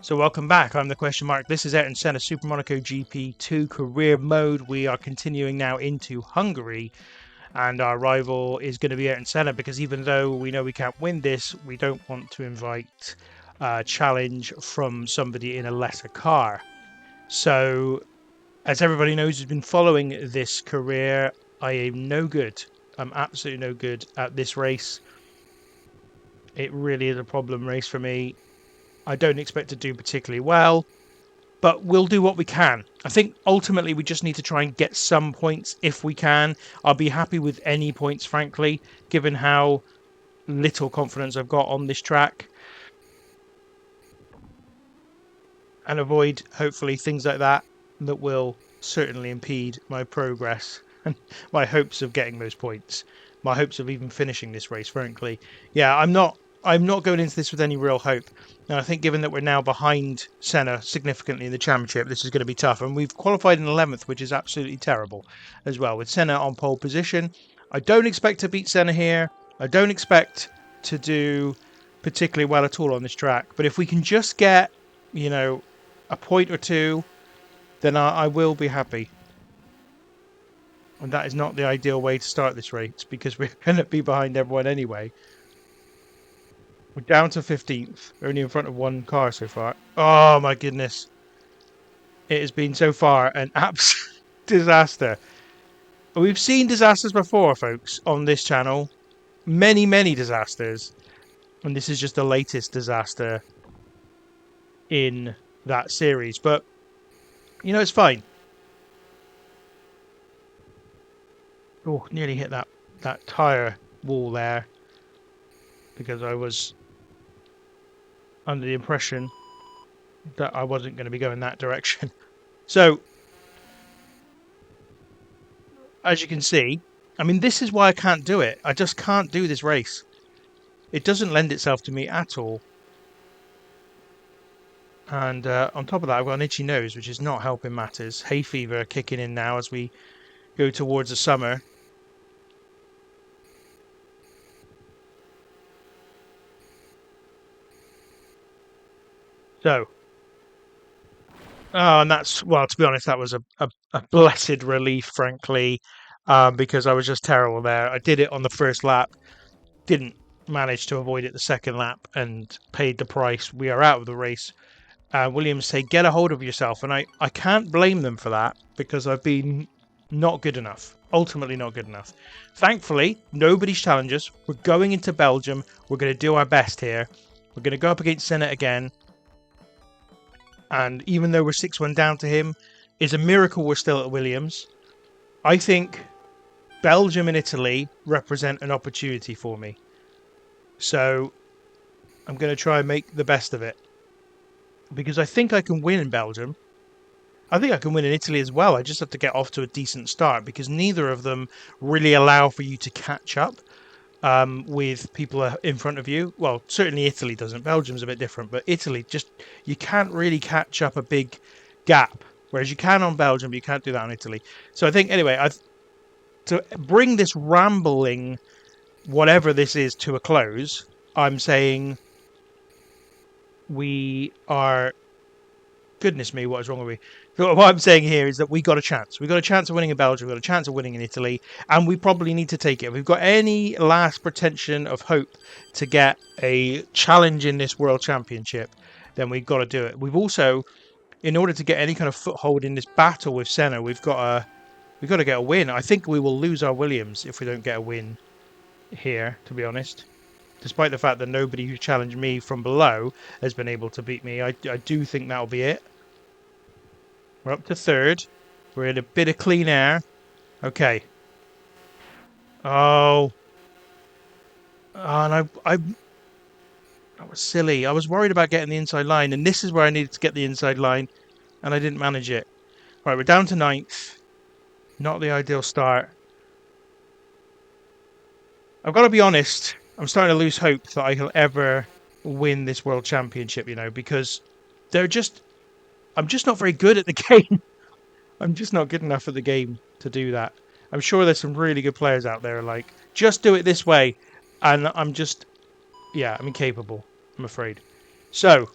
So welcome back, I'm the question mark. This is Ayrton Senna Super Monaco GP2 career mode. We are continuing now into Hungary, and our rival is going to be Ayrton Senna, because even though we know we can't win this, we don't want to invite a challenge from somebody in a lesser car. So, as everybody knows who's been following this career, I am no good. I'm absolutely no good at this race. It really is a problem race for me. I don't expect to do particularly well, but we'll do what we can. I think ultimately we just need to try and get some points if we can. I'll be happy with any points, frankly, given how little confidence I've got on this track. And avoid, hopefully, things like that that will certainly impede my progress and my hopes of getting those points. My hopes of even finishing this race, frankly. Yeah, I'm not going into this with any real hope. And I think given that we're now behind Senna significantly in the championship, this is going to be tough. And we've qualified in 11th, which is absolutely terrible as well, with Senna on pole position. I don't expect to beat Senna here. I don't expect to do particularly well at all on this track. But if we can just get, a point or two, then I will be happy. And that is not the ideal way to start this race, because we're going to be behind everyone anyway. We're down to 15th, only in front of one car so far. Oh my goodness. It has been so far an absolute disaster. We've seen disasters before, folks, on this channel. Many, many disasters. And this is just the latest disaster in that series. But, it's fine. Oh, nearly hit that tyre wall there, because I was under the impression that I wasn't going to be going that direction. So, as you can see, I mean, this is why I can't do it. I just can't do this race. It doesn't lend itself to me at all. And on top of that, I've got an itchy nose, which is not helping matters. Hay fever kicking in now as we go towards the summer. So, and that's, well, to be honest, that was a blessed relief, frankly, because I was just terrible there. I did it on the first lap, didn't manage to avoid it the second lap, and paid the price. We are out of the race. Williams say, get a hold of yourself. And I can't blame them for that, because I've been not good enough. Ultimately not good enough. Thankfully, nobody's challenged us. We're going into Belgium. We're going to do our best here. We're going to go up against Senna again. And even though we're 6-1 down to him, it's a miracle we're still at Williams. I think Belgium and Italy represent an opportunity for me. So I'm going to try and make the best of it, because I think I can win in Belgium. I think I can win in Italy as well. I just have to get off to a decent start, because neither of them really allow for you to catch up with people in front of you. Well, certainly Italy doesn't. Belgium's a bit different, but Italy, just, you can't really catch up a big gap, whereas you can on Belgium, but you can't do that on Italy. So I think, anyway, to bring this rambling whatever this is to a close, I'm saying we are... Goodness me, what is wrong with me? So what I'm saying here is that we got a chance. We got a chance of winning in Belgium. We got a chance of winning in Italy, and we probably need to take it. If we've got any last pretension of hope to get a challenge in this World Championship, then we've got to do it. We've also, in order to get any kind of foothold in this battle with Senna, we've got to get a win. I think we will lose our Williams if we don't get a win here, to be honest. Despite the fact that nobody who challenged me from below has been able to beat me, I do think that'll be it. We're up to third. We're in a bit of clean air. Okay. Oh. And I was silly. I was worried about getting the inside line, and this is where I needed to get the inside line, and I didn't manage it. Right, we're down to 9th. Not the ideal start. I've got to be honest, I'm starting to lose hope that I can ever win this World Championship, because I'm just not very good at the game. I'm just not good enough at the game to do that. I'm sure there's some really good players out there like, just do it this way. And I'm incapable, I'm afraid. So,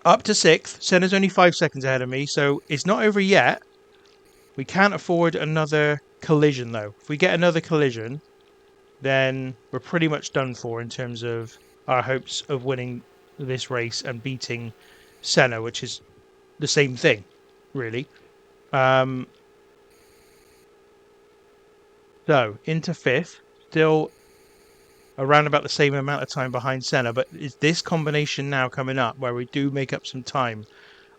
Up to 6th. Senna's only 5 seconds ahead of me, so it's not over yet. We can't afford another collision, though. If we get another collision, then we're pretty much done for in terms of our hopes of winning this race and beating Senna, which is the same thing, really. Um, so into 5th, still around about the same amount of time behind Senna, but is this combination now coming up where we do make up some time,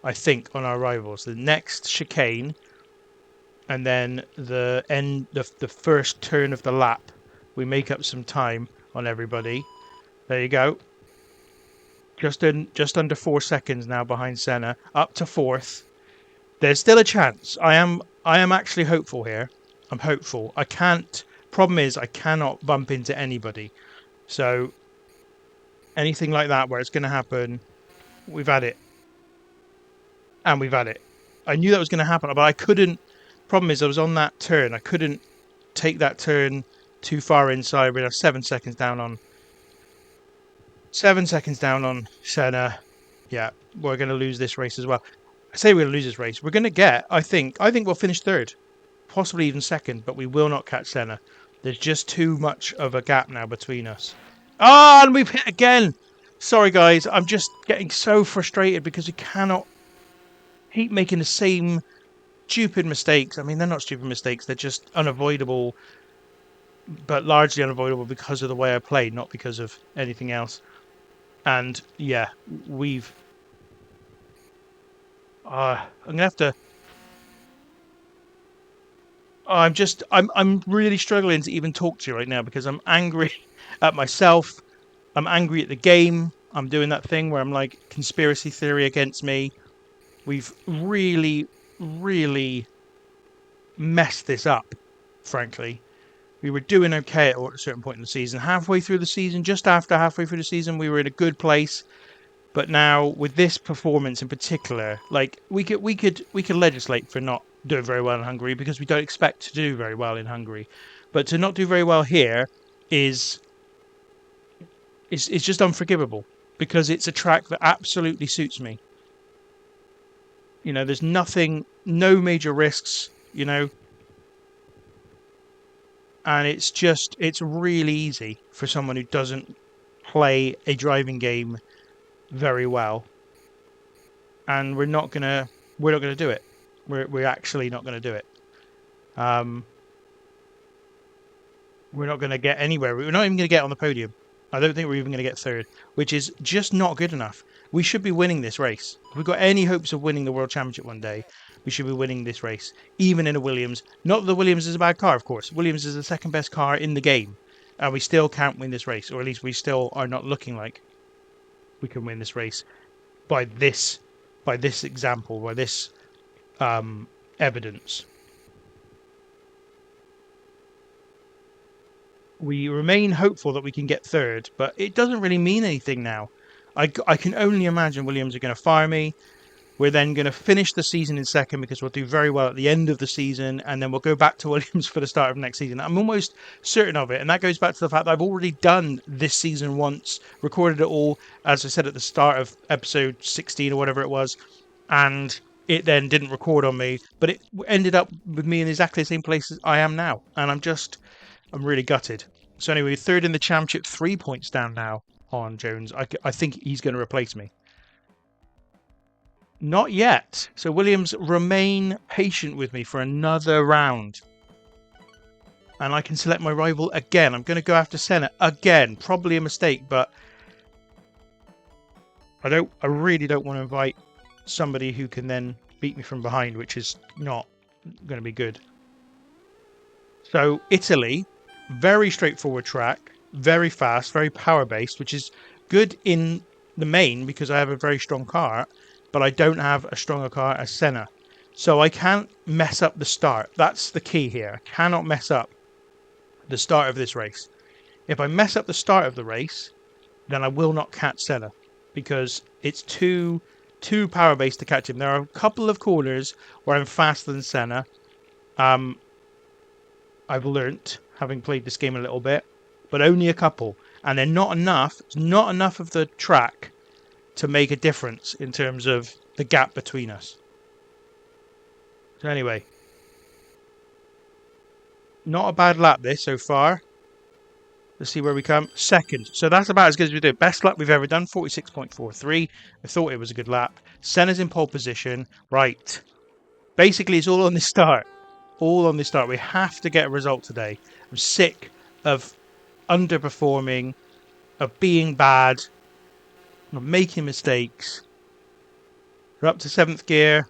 I think, on our rivals? The next chicane and then the first turn of the lap, we make up some time on everybody. There you go. Just under 4 seconds now behind Senna, up to 4th. There's still a chance. I am actually hopeful here. I'm hopeful. I can't. Problem is, I cannot bump into anybody. So anything like that where it's going to happen, we've had it, and we've had it. I knew that was going to happen, but I couldn't. Problem is, I was on that turn. I couldn't take that turn too far inside. We're 7 seconds down on 7 seconds down on Senna. Yeah, we're going to lose this race as well. I say we're going to lose this race. We're going to get. I think we'll finish third, possibly even second, but we will not catch Senna. There's just too much of a gap now between us. Ah, and we've hit again. Sorry, guys. I'm just getting so frustrated because we cannot keep making the same stupid mistakes. I mean, they're not stupid mistakes. They're just unavoidable, but largely unavoidable because of the way I play, not because of anything else. And yeah, we've. I'm gonna have to. I'm really struggling to even talk to you right now because I'm angry at myself. I'm angry at the game. I'm doing that thing where I'm like conspiracy theory against me. We've really, really messed this up, frankly. We were doing okay at a certain point in the season. Halfway through the season, just after halfway through the season, we were in a good place. But now with this performance in particular, like we could legislate for not doing very well in Hungary because we don't expect to do very well in Hungary. But to not do very well here is is just unforgivable because it's a track that absolutely suits me. There's nothing, no major risks, and it's really easy for someone who doesn't play a driving game very well, and we're not gonna do it. We're actually not gonna do it. Um, we're not gonna get anywhere. We're not even gonna get on the podium. I don't think we're even gonna get third, which is just not good enough. We should be winning this race. If we've got any hopes of winning the World Championship one day, we should be winning this race, even in a Williams. Not that the Williams is a bad car, of course. Williams is the second best car in the game, and we still can't win this race, or at least we still are not looking like we can win this race by this example, by this evidence. We remain hopeful that we can get third, but it doesn't really mean anything now. I can only imagine Williams are going to fire me. We're then going to finish the season in second because we'll do very well at the end of the season, and then we'll go back to Williams for the start of next season. I'm almost certain of it, and that goes back to the fact that I've already done this season once, recorded it all, as I said at the start of episode 16 or whatever it was, and it then didn't record on me, but it ended up with me in exactly the same place as I am now, and I'm really gutted. So anyway, third in the championship, 3 points down now on Jones. I think he's going to replace me. Not yet. So Williams, remain patient with me for another round. And I can select my rival again. I'm going to go after Senna again. Probably a mistake, but I really don't want to invite somebody who can then beat me from behind, which is not going to be good. So Italy, very straightforward track, very fast, very power based, which is good in the main because I have a very strong car, but I don't have a stronger car as Senna. So I can't mess up the start. That's the key here. I cannot mess up the start of this race. If I mess up the start of the race, then I will not catch Senna because it's too power based to catch him. There are a couple of corners where I'm faster than Senna. I've learnt, having played this game a little bit, but only a couple. And they're not enough. It's not enough of the track to make a difference in terms of the gap between us. So anyway, not a bad lap this so far. Let's see where we come. Second. So that's about as good as we do. Best lap we've ever done, 46.43. I thought it was a good lap. Senna's in pole position. Right. Basically, it's all on this start. All on this start. We have to get a result today. I'm sick of underperforming, of being bad, of making mistakes. We're up to 7th gear.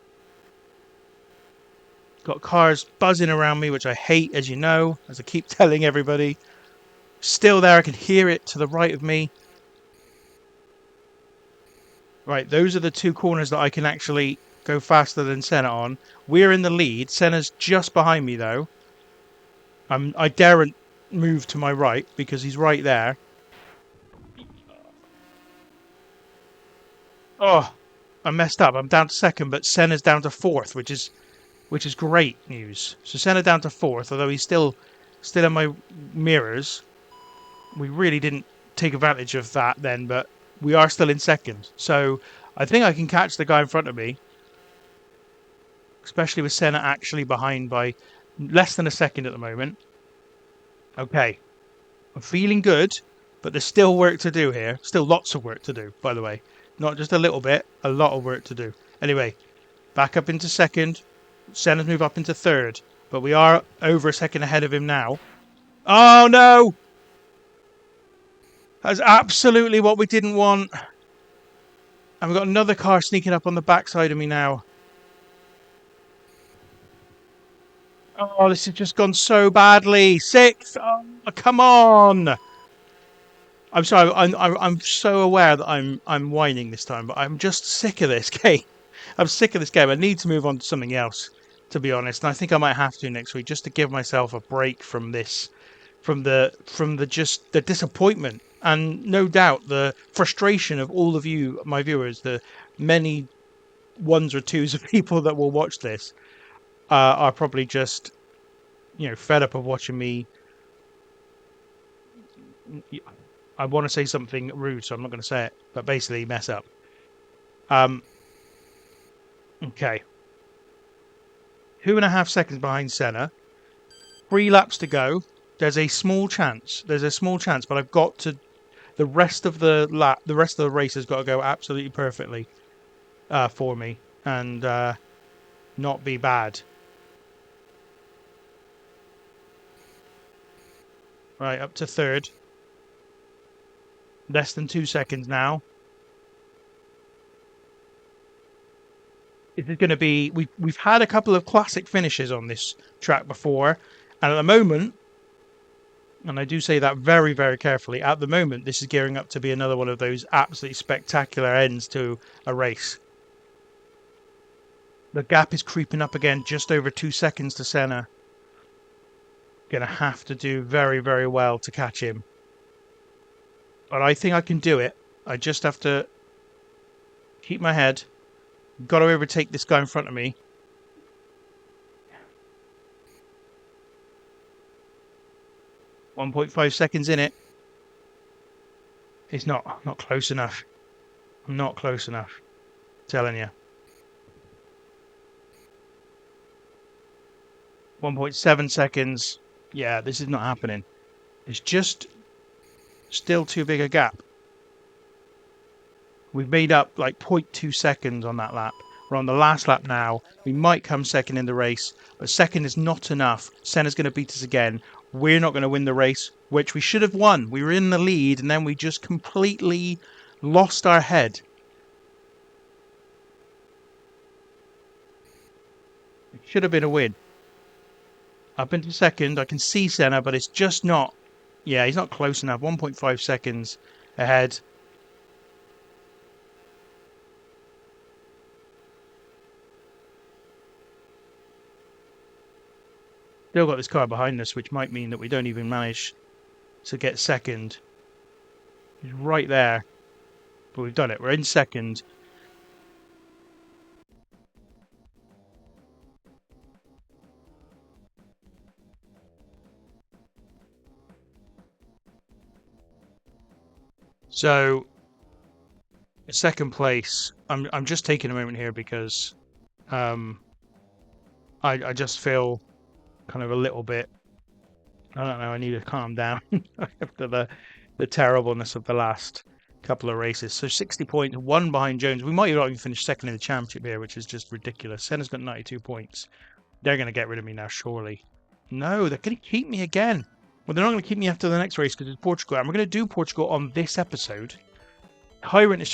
Got cars buzzing around me, which I hate, as you know, as I keep telling everybody. Still there, I can hear it to the right of me. Right, those are the two corners that I can actually go faster than Senna on. We're in the lead. Senna's just behind me, though. I daren't move to my right because he's right there. Oh, I messed up. I'm down to second, but Senna's down to fourth, which is great news. So Senna down to fourth, although he's still in my mirrors. We really didn't take advantage of that then, but we are still in second. So I think I can catch the guy in front of me, especially with Senna actually behind by less than a second at the moment. Okay, I'm feeling good, but there's still work to do here. Still lots of work to do, by the way. Not just a little bit, a lot of work to do. Anyway, back up into second. Senna's moved up into third, but we are over a second ahead of him now. Oh no! That's absolutely what we didn't want. And we've got another car sneaking up on the backside of me now. Oh, this has just gone so badly. Sixth! Oh, come on! I'm sorry. I'm so aware that I'm whining this time, but I'm just sick of this game. I'm sick of this game. I need to move on to something else, to be honest. And I think I might have to next week just to give myself a break from this, from the just the disappointment and no doubt the frustration of all of you, my viewers, the many ones or twos of people that will watch this are probably just fed up of watching me. I want to say something rude, so I'm not going to say it, but basically mess up. Um, okay, 2.5 seconds behind Senna. 3 laps to go. There's a small chance. There's a small chance, but I've got to. The rest of the lap, the rest of the race has got to go absolutely perfectly for me and not be bad. Right, up to third. Less than 2 seconds now. This is going to be. We've had a couple of classic finishes on this track before, and at the moment, and I do say that very, very carefully, at the moment, this is gearing up to be another one of those absolutely spectacular ends to a race. The gap is creeping up again, just over 2 seconds to Senna. Going to have to do very, very well to catch him. But I think I can do it. I just have to keep my head. Got to overtake this guy in front of me. .5 seconds in it. It's not close enough. I'm not close enough. I'm telling you. 1.7 seconds. Yeah, this is not happening. It's just still too big a gap. We've made up like 0.2 seconds on that lap. We're on the last lap now. We might come second in the race, but second is not enough. Senna's going to beat us again. We're not going to win the race, which we should have won. We were in the lead, and then we just completely lost our head. It should have been a win. Up into second. I can see Senna, but it's just not. Yeah, he's not close enough. 1.5 seconds ahead. Still got this car behind us, which might mean that we don't even manage to get second. He's right there. But we've done it. We're in second. So second place. I'm just taking a moment here because um, I just feel kind of a little bit. I don't know. I need to calm down after the terribleness of the last couple of races. So 60 points, one behind Jones. We might not even finish second in the championship here, which is just ridiculous. Senna's got 92 points. They're going to get rid of me now, surely. No, they're going to keep me again. Well, they're not going to keep me after the next race because it's Portugal. And we're going to do Portugal on this episode. Tyrant has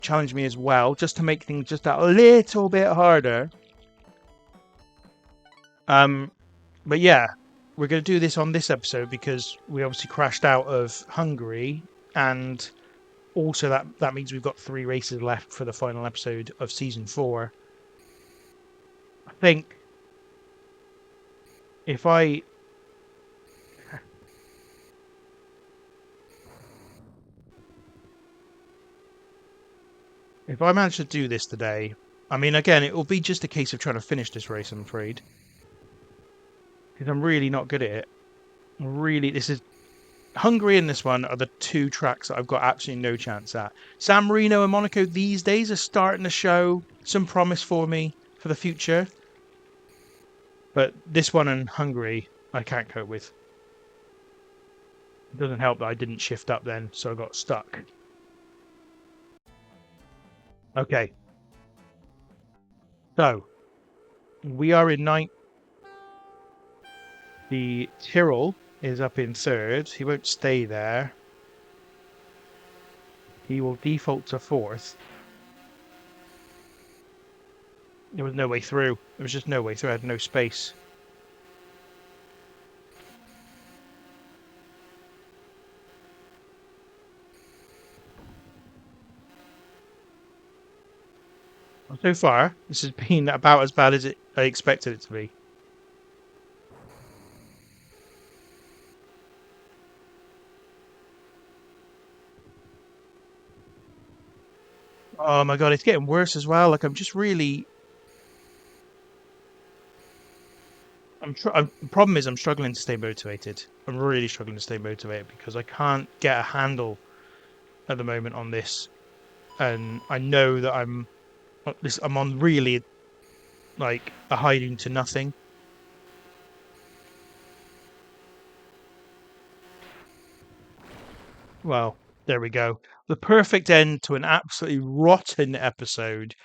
challenged me as well, just to make things just a little bit harder. But yeah, we're going to do this on this episode because we obviously crashed out of Hungary, and also that means we've got 3 races left for the final episode of season 4. I think if I manage to do this today, I mean, again, it will be just a case of trying to finish this race, I'm afraid. Because I'm really not good at it. This is Hungary and this one are the 2 tracks that I've got absolutely no chance at. San Marino and Monaco these days are starting to show some promise for me for the future. But this one and Hungary, I can't cope with. It doesn't help that I didn't shift up then, so I got stuck. Okay. So, we are in 9th. The Tyrrell is up in 3rd. He won't stay there. He will default to 4th. There was no way through. There was just no way through. I had no space. So far, this has been about as bad as I expected it to be. Oh my god, it's getting worse as well. Like, I'm just really... The problem is I'm struggling to stay motivated. I'm really struggling to stay motivated because I can't get a handle at the moment on this. And I know that I'm on really, like, a hiding to nothing. Well, there we go. The perfect end to an absolutely rotten episode.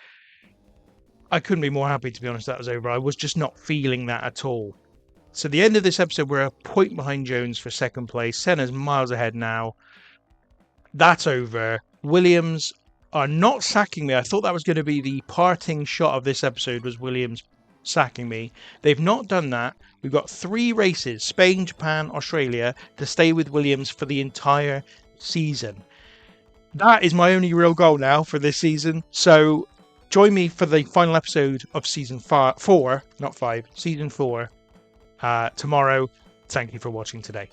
I couldn't be more happy, to be honest, that was over. I was just not feeling that at all. So the end of this episode, we're a point behind Jones for second place. Senna's miles ahead now. That's over. Williams are not sacking me. I thought that was going to be the parting shot of this episode, was Williams sacking me. They've not done that. We've got 3 races, Spain, Japan, Australia, to stay with Williams for the entire season. That is my only real goal now for this season. So join me for the final episode of season 4, not 5, season 4, tomorrow. Thank you for watching today.